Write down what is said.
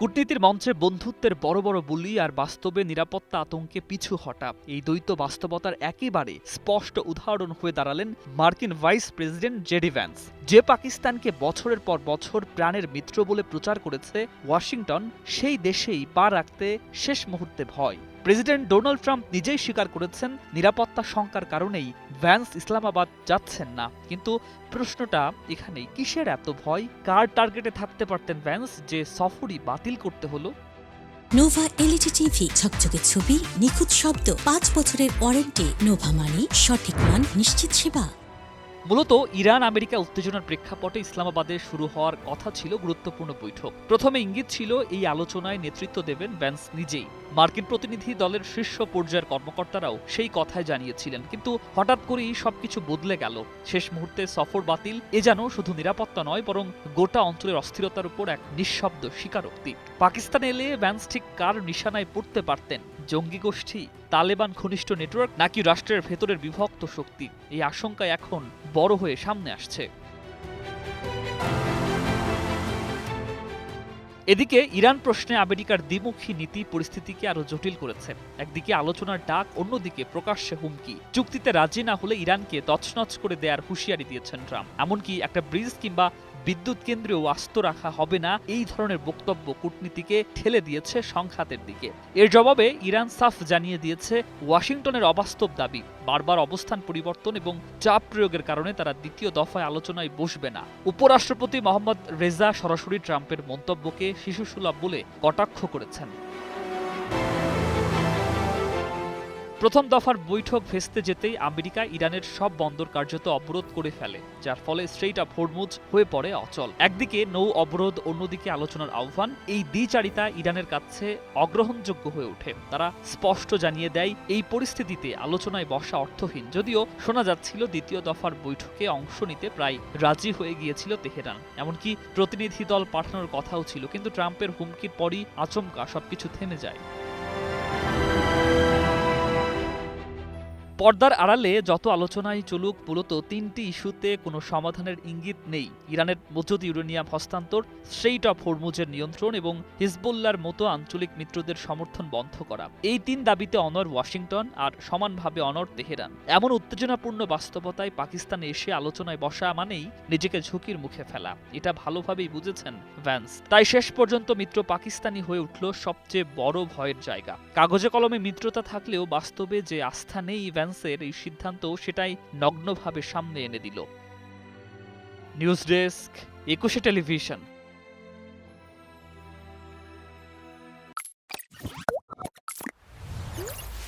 কূটনীতির মঞ্চে বন্ধুত্বের বড় বড় বুলি আর বাস্তবে নিরাপত্তা আতঙ্কে পিছু হটা, এই দ্বৈত বাস্তবতার একেবারে স্পষ্ট উদাহরণ হয়ে দাঁড়ালেন মার্কিন ভাইস প্রেসিডেন্ট জেডি ভ্যান্স। যে পাকিস্তানকে বছরের পর বছর প্রাণের মিত্র বলে প্রচার করেছে ওয়াশিংটন, সেই দেশেই পা রাখতে শেষ মুহূর্তে ভয়। প্রেসিডেন্ট ডোনাল্ড ট্রাম্প নিজেই স্বীকার করেছেন নিরাপত্তা শঙ্কার কারণেই ভ্যান্স ইসলামাবাদ যাচ্ছেন না। কিন্তু প্রশ্নটা এখানেই, কিসের এত ভয়? কার টার্গেটে থাকতে পারতেন ভ্যান্স যে সফরই বাতিল করতে হলো? নোভা এলইডি টিভি, ঝকঝকে ছবি, নিখুঁত শব্দ, 5 বছরের ওয়ারেন্টি। নোভা মানে সঠিক মান, নিশ্চিত সেবা। মূলত ইরান আমেরিকা উত্তেজনার প্রেক্ষাপটে ইসলামাবাদে শুরু হওয়ার কথা ছিল গুরুত্বপূর্ণ বৈঠক। প্রথমে ইঙ্গিত ছিল এই আলোচনায় নেতৃত্ব দেবেন ভ্যান্স নিজেই। মার্কিন প্রতিনিধি দলের শীর্ষ পর্যায়ের কর্মকর্তারাও সেই কথাই জানিয়েছিলেন। কিন্তু হঠাৎ করেই সবকিছু বদলে গেল। শেষ মুহূর্তে সফর বাতিল, এ যেন শুধু নিরাপত্তা নয়, বরং গোটা অঞ্চলের অস্থিরতার উপর এক নিঃশব্দ স্বীকারোক্তি। পাকিস্তানে এলে ভ্যান্স ঠিক কার নিশানায় পড়তে পারতেন? জঙ্গি গোষ্ঠী, তালেবান ঘনিষ্ঠ নেটওয়ার্ক, নাকি রাষ্ট্রের ভেতরের বিভক্ত শক্তি? এই আশঙ্কা এখন বড় হয়ে সামনে আসছে। এদিকে ইরান প্রশ্নে আমেরিকার দ্বিমুখী নীতি পরিস্থিতিকে আরো জটিল করেছে। একদিকে আলোচনার ডাক, অন্যদিকে প্রকাশ্যে হুমকি। চুক্তিতে রাজি না হলে ইরানকে তছনছ করে দেয়ার হুঁশিয়ারি দিয়েছেন ট্রাম্প। এমনকি একটা ব্রিজ কিংবা বিদ্যুৎ কেন্দ্রেও আস্ত রাখা হবে না, এই ধরনের বক্তব্য কূটনীতিকে ঠেলে দিয়েছে সংঘাতের দিকে। এর জবাবে ইরান সাফ জানিয়ে দিয়েছে ওয়াশিংটনের অবাস্তব দাবি, বারবার অবস্থান পরিবর্তন এবং চাপ প্রয়োগের কারণে তারা দ্বিতীয় দফায় আলোচনায় বসবে না। উপরাষ্ট্রপতি মোহাম্মদ রেজা সরাসরি ট্রাম্পের মন্তব্যকে শিশুসুলভ বলে কটাক্ষ করেছেন। প্রথম দফার বৈঠক ভেস্তে যেতেই আমেরিকা ইরানের সব বন্দর কার্যত অবরোধ করে ফেলে, যার ফলে স্ট্রেইট অফ হরমুজ হয়ে পড়ে অচল। একদিকে নৌ অবরোধ, অন্যদিকে আলোচনার আহ্বান। এই দ্বিচারিতা ইরানের কাছে অগ্রহণযোগ্য হয়ে ওঠে। তারা স্পষ্ট জানিয়ে দেয় এই পরিস্থিতিতে আলোচনায় বসা অর্থহীন। যদিও শোনা যাচ্ছিল দ্বিতীয় দফার বৈঠকে অংশ নিতে প্রায় রাজি হয়ে গিয়েছিল তেহরান, এমনকি প্রতিনিধি দল পাঠানোর কথাও ছিল। কিন্তু ট্রাম্পের হুমকির পরই আচমকা সবকিছু থেমে যায়। পর্দার আড়ালে যত আলোচনায় চলুক, মূলত তিনটি ইস্যুতে কোনো সমাধানের ইঙ্গিত নেই। ইরানের মজুদ ইউরেনিয়াম হস্তান্তর, স্ট্রেইট অফ হরমুজের নিয়ন্ত্রণ এবং হিজবুল্লাহর মতো আঞ্চলিক মিত্রদের সমর্থন বন্ধ করা। এই তিন দাবিতে অনড় ওয়াশিংটন আর সমানভাবে অনড় তেহরান। এমন উত্তেজনাপূর্ণ বাস্তবতায় পাকিস্তানে এসে আলোচনায় বসা মানেই নিজেকে ঝুঁকির মুখে ফেলা, এটা ভালোভাবেই বুঝেছেন ভ্যান্স। তাই শেষ পর্যন্ত মিত্র পাকিস্তানি হয়ে উঠল সবচেয়ে বড় ভয়ের জায়গা। কাগজে কলমে মিত্রতা থাকলেও বাস্তবে যে আস্থা নেই ভ্যান্সের এই সিদ্ধান্ত, সেটাই নগ্নভাবে সামনে এনে দিল। News desk, 21 television.